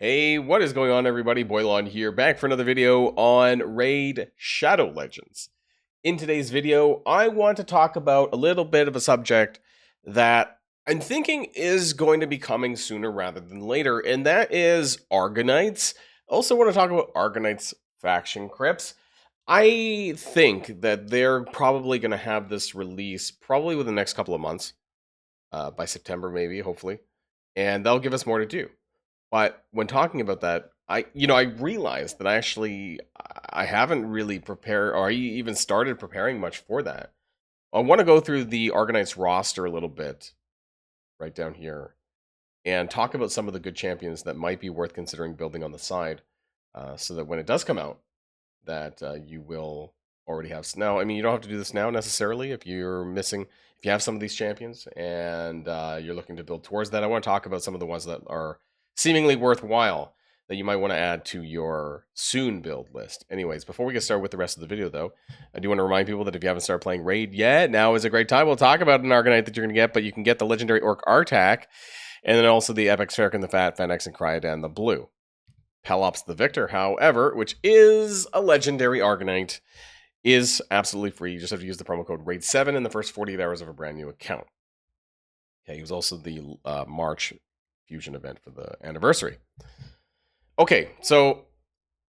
Hey, what is going on, everybody? Boilon here, back for another video on Raid Shadow Legends. In today's video, I want to talk about a little bit of a subject that I'm thinking is going to be coming sooner rather than later, and that is Argonites. I also want to talk about Argonites faction crypts. I think that they're probably going to have this release probably within the next couple of months, by September maybe, hopefully, and they'll give us more to do. But when talking about that, I realized that I haven't really prepared or I even started preparing much for that. I want to go through the Argonites roster a little bit right down here and talk about some of the good champions that might be worth considering building on the side, so that when it does come out, that you will already have. Now, I mean, you don't have to do this now necessarily if you're missing, if you have some of these champions and you're looking to build towards that. I want to talk about some of the ones that are seemingly worthwhile that you might want to add to your soon build list. Anyways, before we get started with the rest of the video, though, I do want to remind people that if you haven't started playing Raid yet, now is a great time. We'll talk about an Argonite that you're going to get, but you can get the legendary Orc Artak, and then also the Epic Spheric and the Fat, Fennex, and Cryodan the Blue. Pelops the Victor, however, which is a legendary Argonite, is absolutely free. You just have to use the promo code RAID7 in the first 48 hours of a brand new account. Okay, he was also the March Fusion event for the anniversary. Okay, so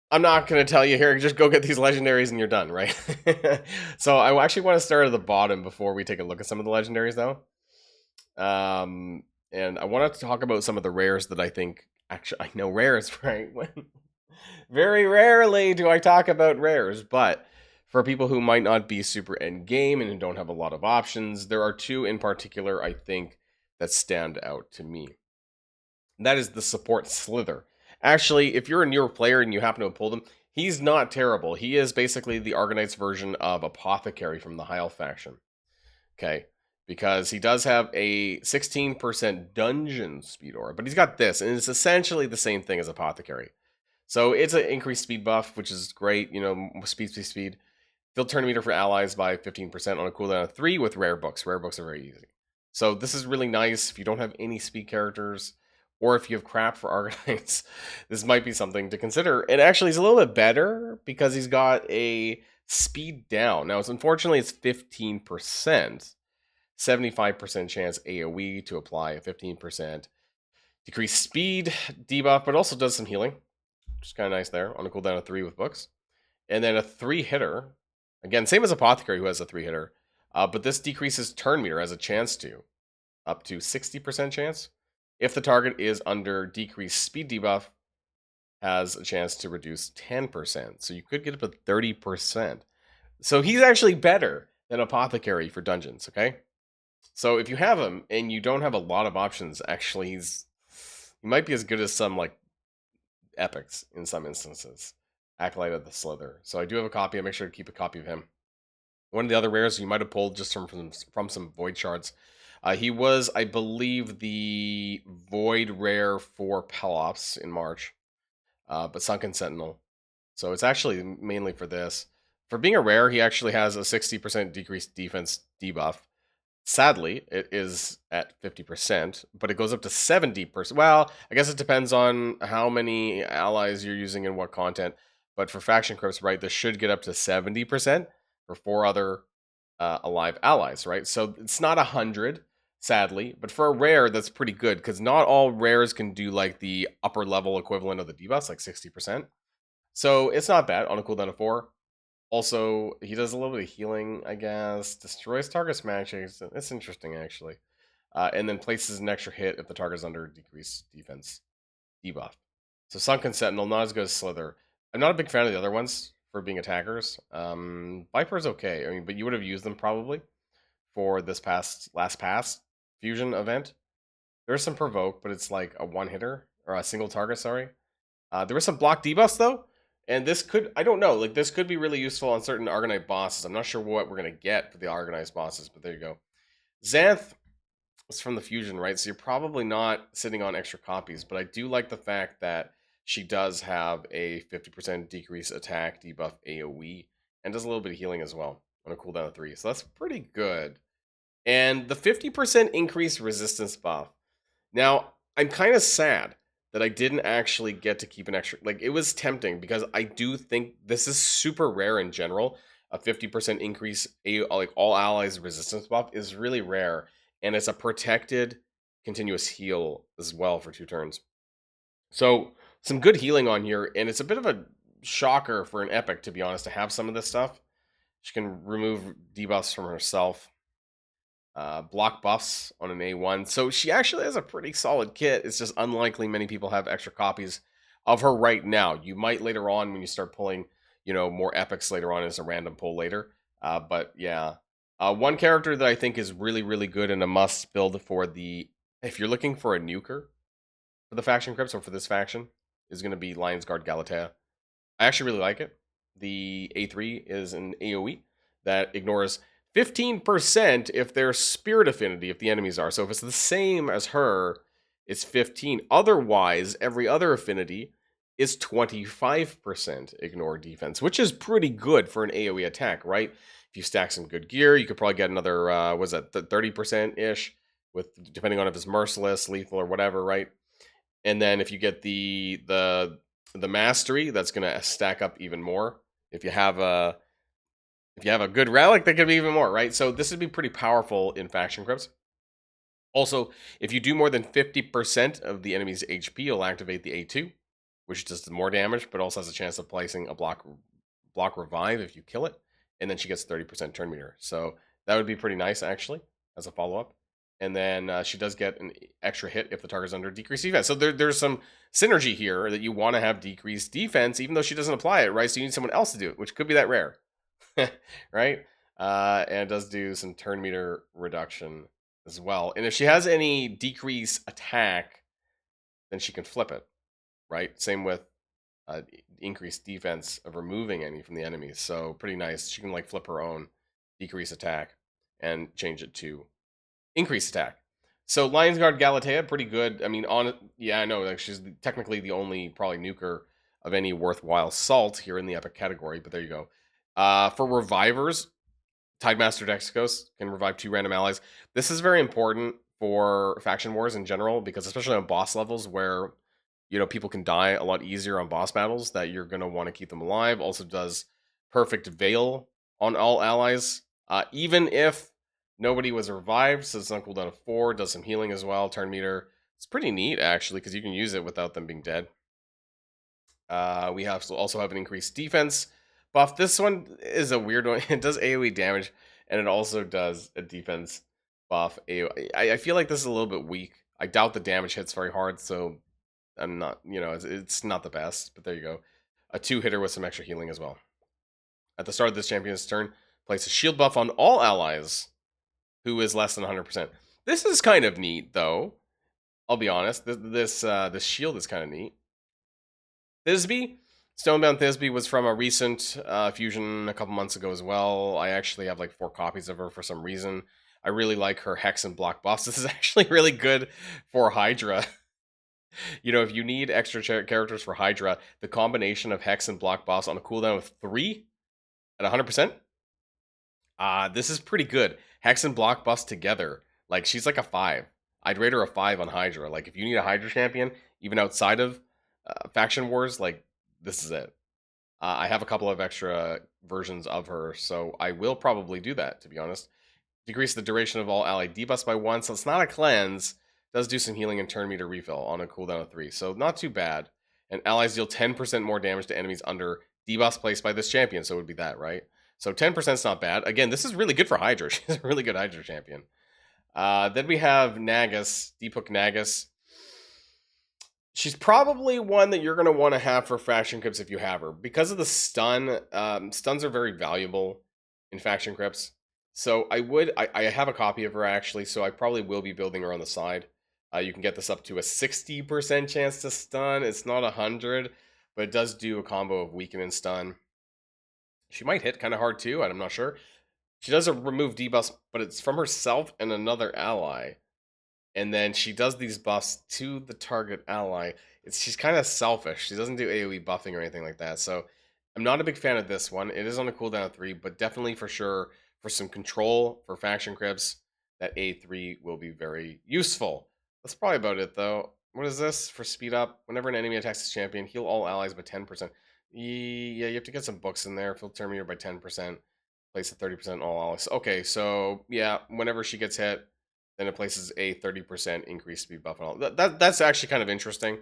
I'm not going to tell you here, just go get these legendaries and you're done, right? So I actually want to start at the bottom before we take a look at some of the legendaries, though. And I want to talk about some of the rares that I think, actually, I know rares, right? Very rarely do I talk about rares, but for people who might not be super end game and don't have a lot of options, there are two in particular, I think, that stand out to me. And that is the support Slither. Actually, if you're a newer player and you happen to have pulled him, he's not terrible. He is basically the Argonite's version of Apothecary from the Heil faction. Okay, because he does have a 16% dungeon speed aura, but he's got this, and it's essentially the same thing as Apothecary. So it's an increased speed buff, which is great, speed. Fill turn meter for allies by 15% on a cooldown of 3 with rare books. Rare books are very easy. So this is really nice if you don't have any speed characters, or if you have crap for Argonites, this might be something to consider. And actually, he's a little bit better because he's got a speed down. Now, unfortunately, it's 15%. 75% chance AoE to apply, a 15% decreased speed debuff, but also does some healing, which is kind of nice there, on a cooldown of 3 with books. And then a 3-hitter. Again, same as Apothecary, who has a 3-hitter. But this decreases turn meter, as a chance to, up to 60% chance. If the target is under decreased speed debuff, has a chance to reduce 10%. So you could get up to 30%. So he's actually better than Apothecary for dungeons, okay? So if you have him and you don't have a lot of options, actually he might be as good as some like epics in some instances. Acolyte of the Slither. So I do have a copy. I'll make sure to keep a copy of him. One of the other rares you might have pulled just from some void shards. He was, I believe, the void rare for Pelops in March, but Sunken Sentinel. So it's actually mainly for this. For being a rare, he actually has a 60% decreased defense debuff. Sadly, it is at 50%, but it goes up to 70%. Well, I guess it depends on how many allies you're using and what content. But for faction crypts, right, this should get up to 70% for 4 other alive allies, right? So it's not 100, sadly, but for a rare, that's pretty good, because not all rares can do like the upper level equivalent of the debuffs, like 60%. So it's not bad on a cooldown of 4. Also, he does a little bit of healing, I guess. Destroys target's magic. It's interesting, actually. And then places an extra hit if the target is under decreased defense debuff. So Sunken Sentinel, not as good as Slither. I'm not a big fan of the other ones for being attackers. Viper's okay. I mean, but you would have used them probably for this last pass fusion event. There's some provoke, but it's like a one-hitter, or a single target, sorry. There were some block debuffs, though. And this could, I don't know, like this could be really useful on certain Argonite bosses. I'm not sure what we're going to get for the Argonite bosses, but there you go. Xanth is from the Fusion, right? So you're probably not sitting on extra copies, but I do like the fact that she does have a 50% decrease attack, debuff AoE, and does a little bit of healing as well on a cooldown of 3. So that's pretty good. And the 50% increased resistance buff. Now, I'm kind of sad that I didn't actually get to keep an extra. Like, it was tempting because I do think this is super rare in general. A 50% increase, like all allies resistance buff, is really rare, and it's a protected continuous heal as well for 2 turns. So some good healing on here, and it's a bit of a shocker for an epic, to be honest, to have some of this stuff. She can remove debuffs from herself, block buffs on an A1. So she actually has a pretty solid kit. It's just unlikely many people have extra copies of her right now. You might later on when you start pulling, more epics later on as a random pull later. But yeah. One character that I think is really, really good and a must build for if you're looking for a nuker for the faction crypts or for this faction, is going to be Lion's Guard Galatea. I actually really like it. The A3 is an AoE that ignores 15% if they're spirit affinity, if the enemies are. So if it's the same as her, it's 15. Otherwise, every other affinity is 25% ignore defense, which is pretty good for an AoE attack, right? If you stack some good gear, you could probably get another, 30%-ish, with depending on if it's merciless, lethal, or whatever, right? And then if you get the mastery, that's gonna stack up even more. If you have a good relic, that could be even more, right? So this would be pretty powerful in faction crypts. Also, if you do more than 50% of the enemy's HP, you'll activate the A2, which does more damage, but also has a chance of placing a block revive if you kill it. And then she gets 30% turn meter. So that would be pretty nice, actually, as a follow-up. And then she does get an extra hit if the target's under decreased defense. So there's some synergy here that you want to have decreased defense, even though she doesn't apply it, right? So you need someone else to do it, which could be that rare, right? And it does do some turn meter reduction as well. And if she has any decrease attack, then she can flip it, right? Same with increased defense of removing any from the enemies. So pretty nice. She can like flip her own decrease attack and change it to increased attack. So Lion's Guard Galatea, pretty good. I mean, I know, like, she's technically the only probably nuker of any worthwhile salt here in the epic category, but there you go. For revivers, Tidemaster Dexicos can revive 2 random allies. This is very important for faction wars in general, because especially on boss levels where, people can die a lot easier on boss battles, that you're going to want to keep them alive. Also does perfect veil on all allies, even if nobody was revived, so it's on cooldown of 4, does some healing as well, turn meter. It's pretty neat, actually, because you can use it without them being dead. We also have an increased defense buff. This one is a weird one. It does AoE damage, and it also does a defense buff. I feel like this is a little bit weak. I doubt the damage hits very hard, so I'm not, it's not the best, but there you go. A 2-hitter with some extra healing as well. At the start of this champion's turn, place a shield buff on all allies who is less than 100%. This is kind of neat, though. I'll be honest. This shield is kind of neat. Thisbe, Stonebound Thisbe, was from a recent fusion a couple months ago as well. I actually have like 4 copies of her for some reason. I really like her Hex and block buffs. This is actually really good for Hydra. If you need extra characters for Hydra, the combination of Hex and block buffs on a cooldown of 3 at 100%, this is pretty good. Hex and block buffs together. Like, she's like a 5. I'd rate her a 5 on Hydra. Like, if you need a Hydra champion, even outside of faction wars, like, this is it. I have a couple of extra versions of her, so I will probably do that, to be honest. Decrease the duration of all allied debuffs by 1, so it's not a cleanse. Does do some healing and turn meter refill on a cooldown of 3, so not too bad. And allies deal 10% more damage to enemies under debuffs placed by this champion, so it would be that, right? So 10% is not bad. Again, this is really good for Hydra. She's a really good Hydra champion. Then we have Nagus, Deep Hook Nagus. She's probably one that you're going to want to have for faction crypts if you have her. Because of the stun, stuns are very valuable in faction crypts. So I have a copy of her actually, so I probably will be building her on the side. You can get this up to a 60% chance to stun. It's not 100, but it does do a combo of weaken and stun. She might hit kind of hard too, I'm not sure. She does remove debuffs, but it's from herself and another ally. And then she does these buffs to the target ally. She's kind of selfish. She doesn't do AoE buffing or anything like that. So I'm not a big fan of this one. It is on a cooldown of 3, but definitely for sure for some control for faction crypts, that A3 will be very useful. That's probably about it though. What is this for speed up? Whenever an enemy attacks this champion, heal all allies by 10%. Yeah, you have to get some books in there. Fill Terminator by 10%. Place a 30% all allies. Okay, so yeah, whenever she gets hit, then it places a 30% increased speed buff and all. That's actually kind of interesting,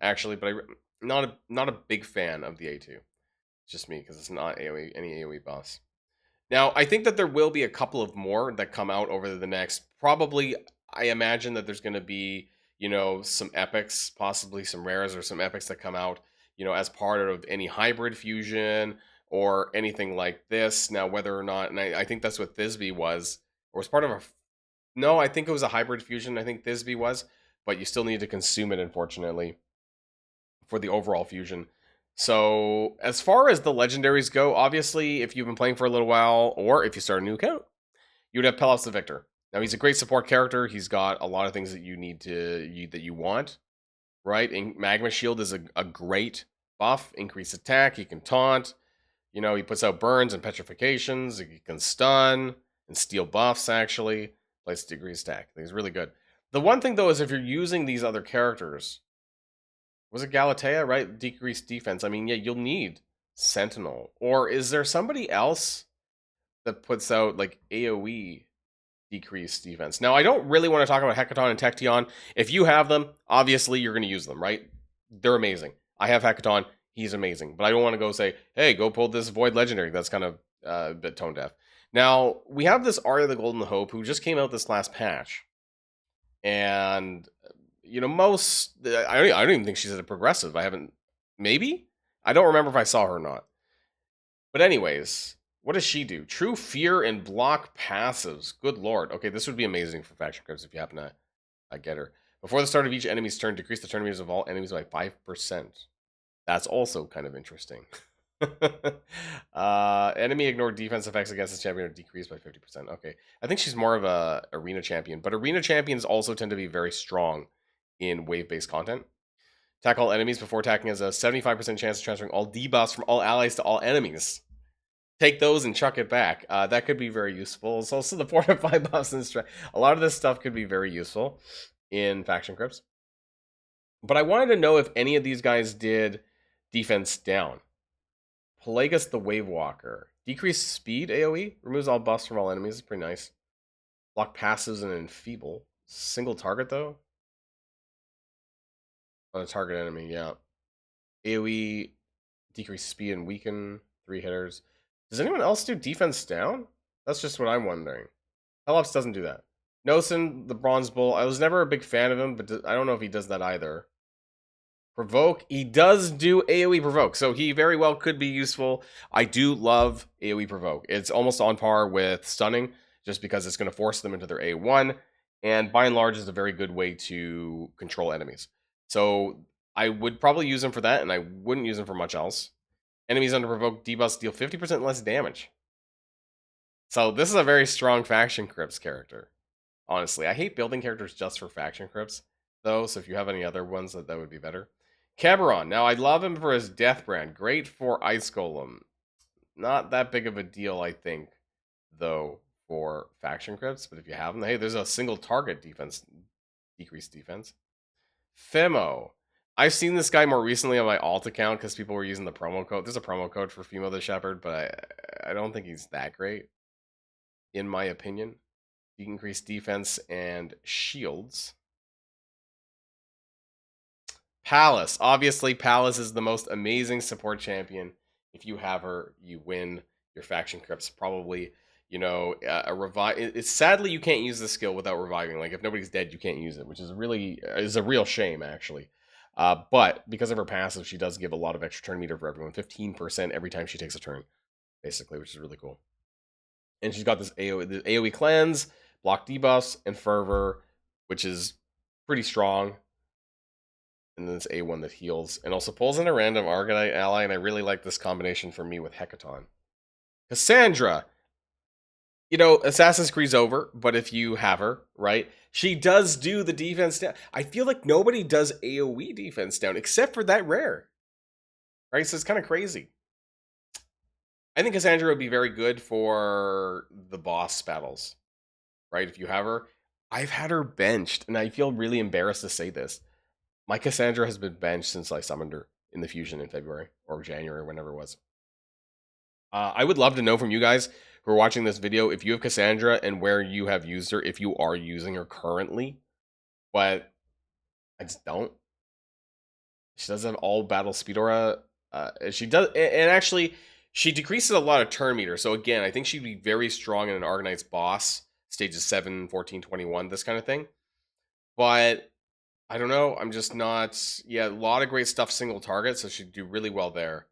actually, but not a big fan of the A2. It's just me because it's not AoE any AoE boss. Now, I think that there will be a couple of more that come out over the next, probably, I imagine that there's going to be, some epics, possibly some rares or some epics that come out, as part of any hybrid fusion or anything like this. Now, whether or not, and I think that's what Thisbe was, or was part of a, no, I think it was a hybrid fusion, I think Thisbe was, but you still need to consume it, unfortunately, for the overall fusion. So, as far as the legendaries go, obviously, if you've been playing for a little while, or if you start a new account, you would have Pelos the Victor. Now, he's a great support character. He's got a lot of things that you need that you want, right? And Magma Shield is a great buff, increased attack. He can taunt. He puts out burns and petrifications. He can stun and steal buffs, actually. Plays degree stack. He's really good. The one thing, though, is if you're using these other characters, was it Galatea, right? Decreased defense. I mean, yeah, you'll need Sentinel. Or is there somebody else that puts out like AoE decreased defense? Now, I don't really want to talk about Hecaton and Tecteon. If you have them, obviously you're going to use them, right? They're amazing. I have Hecaton. He's amazing. But I don't want to go say, hey, go pull this Void Legendary. That's kind of a bit tone deaf. Now, we have this Arya the Golden Hope who just came out this last patch. And I don't even think she's a progressive. I haven't, maybe? I don't remember if I saw her or not. But anyways, what does she do? True Fear and block passives. Good lord. Okay, this would be amazing for faction crypts if you happen to get her. Before the start of each enemy's turn, decrease the turn meters of all enemies by 5%. That's also kind of interesting. Enemy ignored defense effects against the champion are decreased by 50%. Okay. I think she's more of a arena champion, but arena champions also tend to be very strong in wave-based content. Attack all enemies before attacking has a 75% chance of transferring all debuffs from all allies to all enemies. Take those and chuck it back. That could be very useful. It's also the 4 to 5 buffs and a lot of this stuff could be very useful in faction crypts. But I wanted to know if any of these guys did defense down. Pelagus the Wave Walker. Decreased speed AoE. Removes all buffs from all enemies. It's pretty nice. Block passives and enfeeble. Single target, though? On a target enemy, yeah. AoE. Decreased speed and weaken. 3 hitters. Does anyone else do defense down? That's just what I'm wondering. Pelops doesn't do that. Nosen, the Bronze Bull. I was never a big fan of him, but I don't know if he does that either. Provoke. He does do AoE Provoke, so he very well could be useful. I do love AoE Provoke. It's almost on par with Stunning, just because it's going to force them into their A1, and by and large is a very good way to control enemies. So I would probably use him for that, and I wouldn't use him for much else. Enemies under Provoke debuffs deal 50% less damage. So this is a very strong Faction Crypts character. Honestly, I hate building characters just for Faction Crypts, though, so if you have any other ones, that would be better. Cameron. Now, I love him for his Death Brand. Great for Ice Golem. Not that big of a deal, I think, though, for Faction Crypts. But if you have them, hey, there's a single target defense, decreased defense. Femo. I've seen this guy more recently on my alt account because people were using the promo code. There's a promo code for Femo the Shepherd, but I don't think he's that great, in my opinion. You can increase defense and shields. Palace. Obviously, Palace is the most amazing support champion. If you have her, you win your faction crypts. Probably, a revive. It's sadly you can't use this skill without reviving. Like if nobody's dead, you can't use it, which is a real shame actually. But because of her passive, she does give a lot of extra turn meter for everyone. 15% every time she takes a turn, basically, which is really cool. And she's got this AoE cleanse, block debuffs, and fervor, which is pretty strong. And then this A1 that heals. And also pulls in a random Argonite ally, and I really like this combination for me with Hecaton. Cassandra. Assassin's Creed's over, but if you have her, right, she does do the defense down. I feel like nobody does AoE defense down, except for that rare. Right, so it's kind of crazy. I think Cassandra would be very good for the boss battles, right, if you have her. I've had her benched, and I feel really embarrassed to say this. My Cassandra has been benched since I summoned her in the fusion in February or January, whenever it was. I would love to know from you guys who are watching this video if you have Cassandra and where you have used her, if you are using her currently. But I just don't. She does have all battle speed aura. She does, and actually, she decreases a lot of turn meter. So again, I think she'd be very strong in an Argonite's boss, stages 7, 14, 21, this kind of thing. But I don't know. I'm just not. Yeah, a lot of great stuff single target, so she'd do really well there.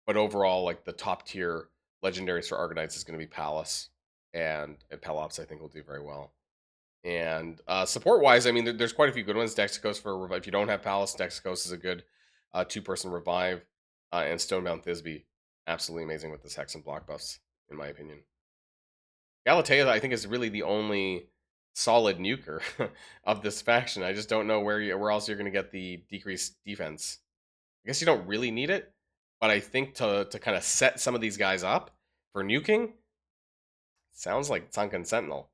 But overall, like the top tier legendaries for Argonites is going to be Palace and Pelops. I think will do very well. And support wise, I mean, there's quite a few good ones. Dexicos for revive. If you don't have Palace, Dexicos is a good 2-person revive. And Stonebound Thisbe, absolutely amazing with this Hex and block buffs, in my opinion. Galatea, I think, is really the only solid nuker of this faction. I just don't know where else you're going to get the decreased defense. I guess you don't really need it, but I think to kind of set some of these guys up for nuking, sounds like Sunken Sentinel.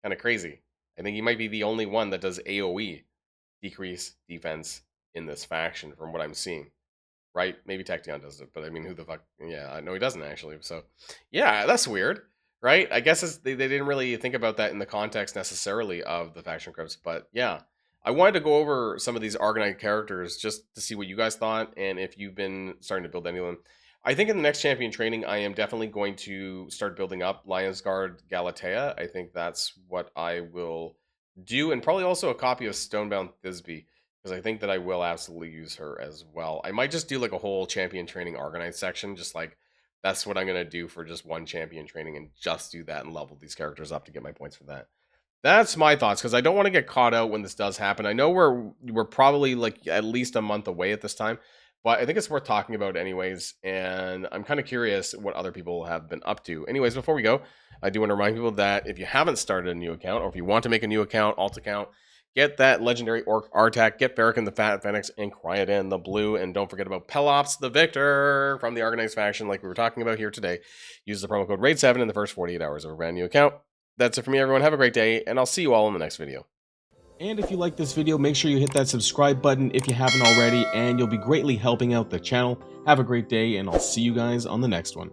Kind of crazy. I think he might be the only one that does AoE, decrease defense, in this faction from what I'm seeing. Right? Maybe Tachyon does it, but I mean, who the fuck? Yeah, no, he doesn't actually. So, yeah, that's weird, right? I guess they didn't really think about that in the context necessarily of the faction crypts, but yeah. I wanted to go over some of these Argonite characters just to see what you guys thought and if you've been starting to build any of them. I think in the next champion training, I am definitely going to start building up Lion's Guard Galatea. I think that's what I will do, and probably also a copy of Stonebound Thisbe, because I think that I will absolutely use her as well. I might just do like a whole champion training Argonite section, just like that's what I'm going to do for just one champion training and just do that and level these characters up to get my points for that. That's my thoughts, because I don't want to get caught out when this does happen. I know we're probably like at least a month away at this time, but I think it's worth talking about anyways, and I'm kind of curious what other people have been up to. Anyways, before we go, I do want to remind people that if you haven't started a new account, or if you want to make a new account, alt account, get that legendary Orc Artak, get Farrakhan the Fat Phoenix, and Cryodan the Blue, and don't forget about Pelops the Victor from the Argonites faction like we were talking about here today. Use the promo code RAID7 in the first 48 hours of a brand new account. That's it for me, everyone. Have a great day, and I'll see you all in the next video. And if you like this video, make sure you hit that subscribe button if you haven't already, and you'll be greatly helping out the channel. Have a great day, and I'll see you guys on the next one.